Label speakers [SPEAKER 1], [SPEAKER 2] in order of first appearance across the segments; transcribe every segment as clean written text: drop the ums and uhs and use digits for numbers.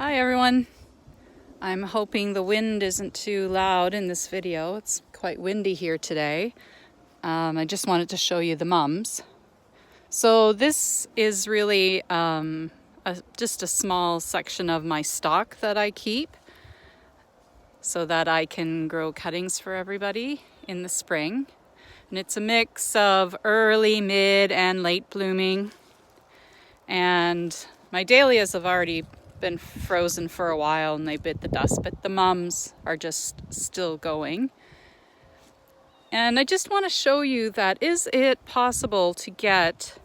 [SPEAKER 1] Hi everyone. I'm hoping the wind isn't too loud in this video. It's quite windy here today. I just wanted to show you the mums. So this is really just a small section of my stock that I keep so that I can grow cuttings for everybody in the spring. And it's a mix of early, mid, and late blooming. And my dahlias have already been frozen for a while and they bit the dust, but the mums are just still going. And I just want to show you that is it possible to get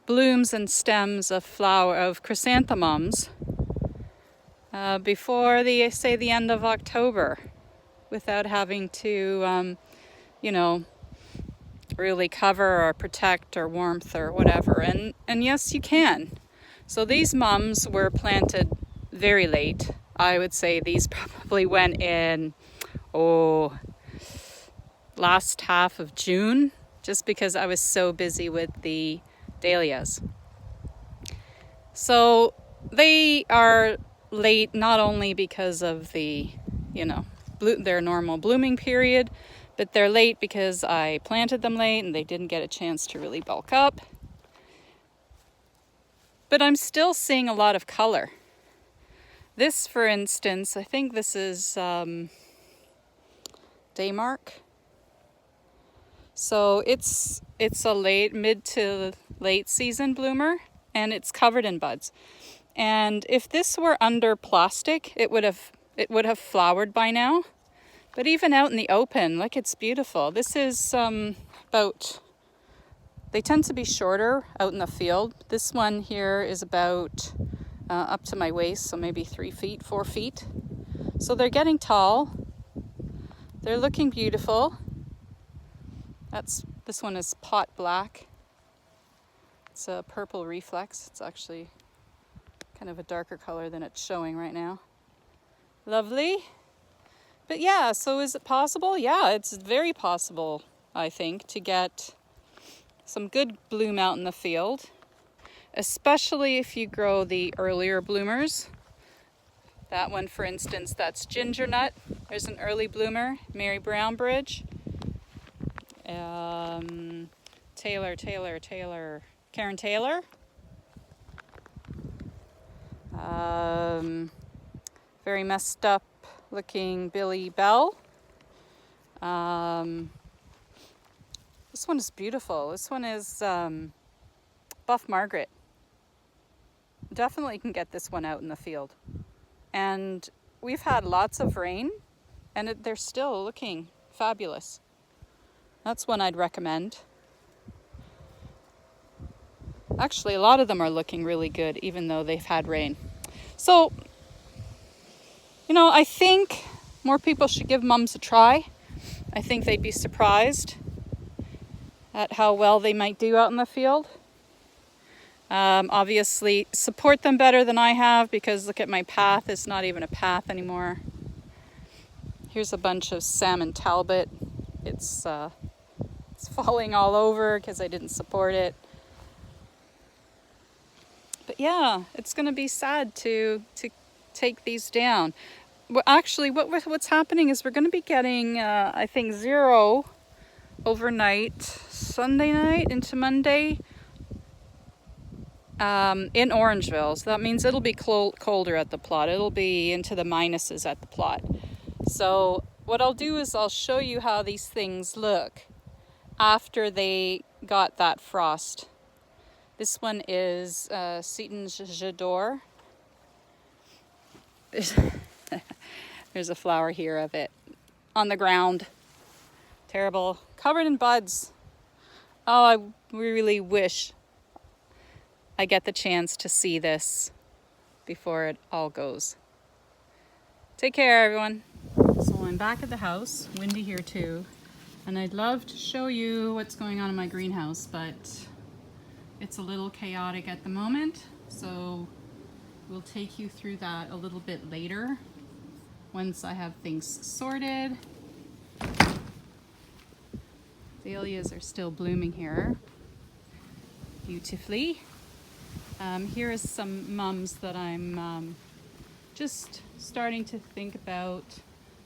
[SPEAKER 1] blooms and stems of chrysanthemums before the end of October without having to really cover or protect or warmth or whatever. And yes, you can. So these mums were planted very late. I would say these probably went in, last half of June, just because I was so busy with the dahlias. So they are late not only because of the, their normal blooming period, but they're late because I planted them late and they didn't get a chance to really bulk up. But I'm still seeing a lot of color. This, for instance, I think this is Daymark. So it's a mid to late season bloomer, and it's covered in buds. And if this were under plastic, it would have flowered by now. But even out in the open, look, it's beautiful. This is they tend to be shorter out in the field. This one here is about up to my waist, so maybe 3 feet, 4 feet. So they're getting tall. They're looking beautiful. This one is pot black. It's a purple reflex. It's actually kind of a darker color than it's showing right now. Lovely. But yeah, so is it possible? Yeah, it's very possible, I think, to get some good bloom out in the field, especially if you grow the earlier bloomers. That one, for instance, that's ginger nut. There's an early bloomer, Mary Brown Bridge. Karen Taylor. Very messed up looking Billy Bell. This one is beautiful. This one is Buff Margaret. Definitely can get this one out in the field. And we've had lots of rain, and they're still looking fabulous. That's one I'd recommend. Actually, a lot of them are looking really good, even though they've had rain. So, I think more people should give mums a try. I think they'd be surprised at how well they might do out in the field. Obviously, support them better than I have, because look at my path. It's not even a path anymore. Here's a bunch of salmon talbot. It's falling all over because I didn't support it. But yeah, it's going to be sad to take these down. Well, actually, what's happening is we're going to be getting, I think, 0 overnight, Sunday night into Monday, in Orangeville. So that means it'll be colder at the plot. It'll be into the minuses at the plot. So what I'll do is I'll show you how these things look after they got that frost. This one is Seton J'adore. There's a flower here of it on the ground. Terrible. Covered in buds. Oh, I really wish I get the chance to see this before it all goes. Take care, everyone. So I'm back at the house. Windy here too. And I'd love to show you what's going on in my greenhouse, but it's a little chaotic at the moment. So we'll take you through that a little bit later once I have things sorted. Dahlias are still blooming here beautifully. Here is some mums that I'm just starting to think about,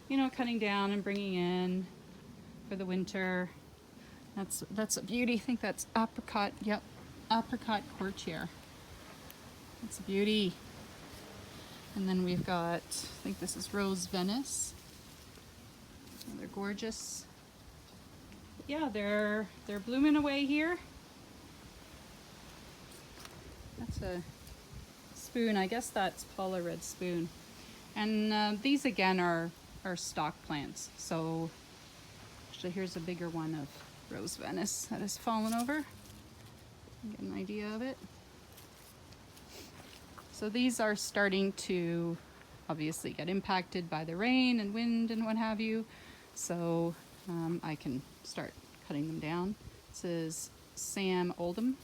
[SPEAKER 1] you know, cutting down and bringing in for the winter. That's a beauty. I think that's apricot. Yep, apricot courtier. It's a beauty. And then we've got, I think this is rose Venice. Oh, they're gorgeous. Yeah, they're blooming away here. That's a spoon. I guess that's Paula red spoon. And these again are stock plants. So actually, here's a bigger one of rose Venice that has fallen over. Get an idea of it. So these are starting to obviously get impacted by the rain and wind and what have you. So I can start cutting them down. This is Sam Oldham.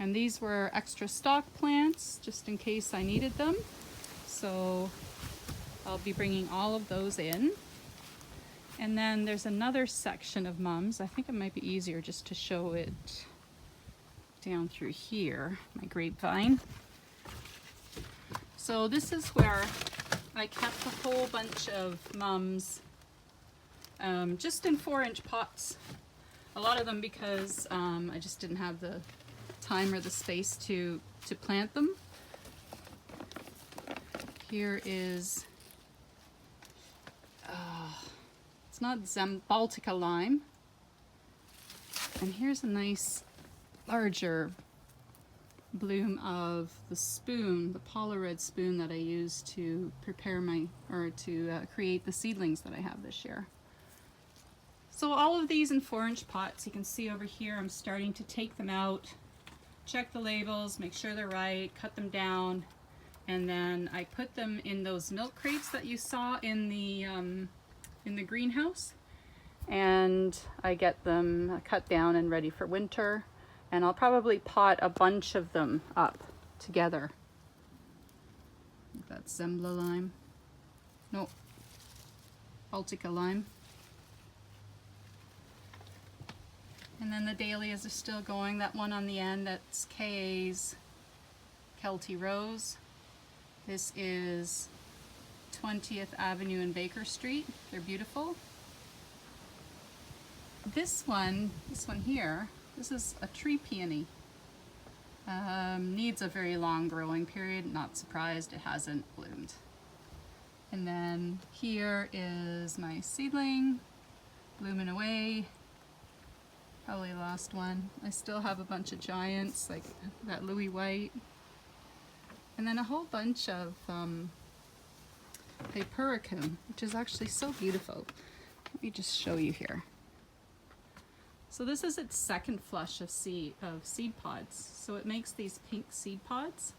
[SPEAKER 1] And these were extra stock plants just in case I needed them. So I'll be bringing all of those in. And then there's another section of mums. I think it might be easier just to show it down through here, my grapevine. So this is where I kept a whole bunch of mums just in 4-inch pots. A lot of them because I just didn't have the time or the space to plant them. Here is, it's not Baltica lime. And here's a nice larger bloom of the spoon, the Paula red spoon that I used to prepare create the seedlings that I have this year. So all of these in 4-inch pots. You can see over here I'm starting to take them out, check the labels, make sure they're right, cut them down, and then I put them in those milk crates that you saw in the greenhouse, and I get them cut down and ready for winter. And I'll probably pot a bunch of them up together. That's Zembla lime. No, Baltica lime. And then the dahlias are still going. That one on the end, that's Kay's Kelty Rose. This is 20th Avenue and Baker Street. They're beautiful. This one here, this is a tree peony. Needs a very long growing period. Not surprised it hasn't bloomed. And then here is my seedling, blooming away. Probably lost one. I still have a bunch of giants, like that Louis White. And then a whole bunch of Hypericum, which is actually so beautiful. Let me just show you here. So this is its second flush of seed pods. So it makes these pink seed pods.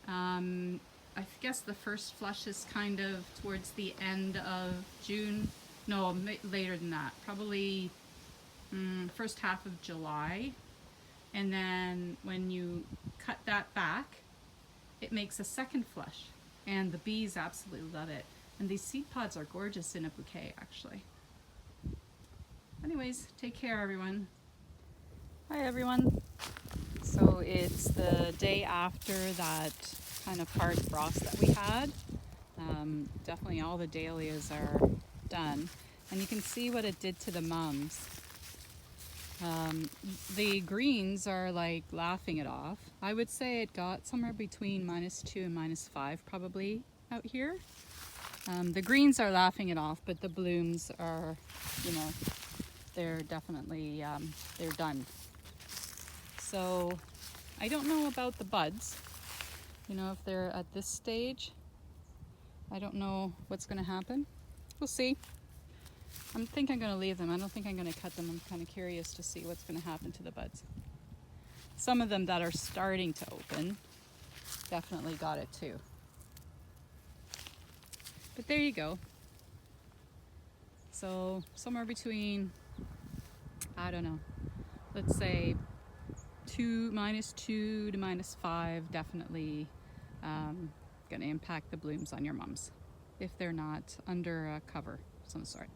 [SPEAKER 1] I guess the first flush is kind of towards the end of June. No, later than that. Probably first half of July. And then when you cut that back, it makes a second flush. And the bees absolutely love it. And these seed pods are gorgeous in a bouquet, actually. Anyways, take care, everyone. Hi, everyone. So it's the day after that kind of hard frost that we had. Definitely all the dahlias are done. And you can see what it did to the mums. The greens are like laughing it off. I would say it got somewhere between -2 and -5 probably out here. The greens are laughing it off, but the blooms are, you know, they're definitely, they're done. So I don't know about the buds, you know, if they're at this stage. I don't know what's going to happen. We'll see. I think I'm going to leave them. I don't think I'm going to cut them. I'm kind of curious to see what's going to happen to the buds. Some of them that are starting to open definitely got it too. But there you go. So somewhere between, I don't know, let's say -2 to -5 definitely going to impact the blooms on your mums if they're not under a cover of some sort.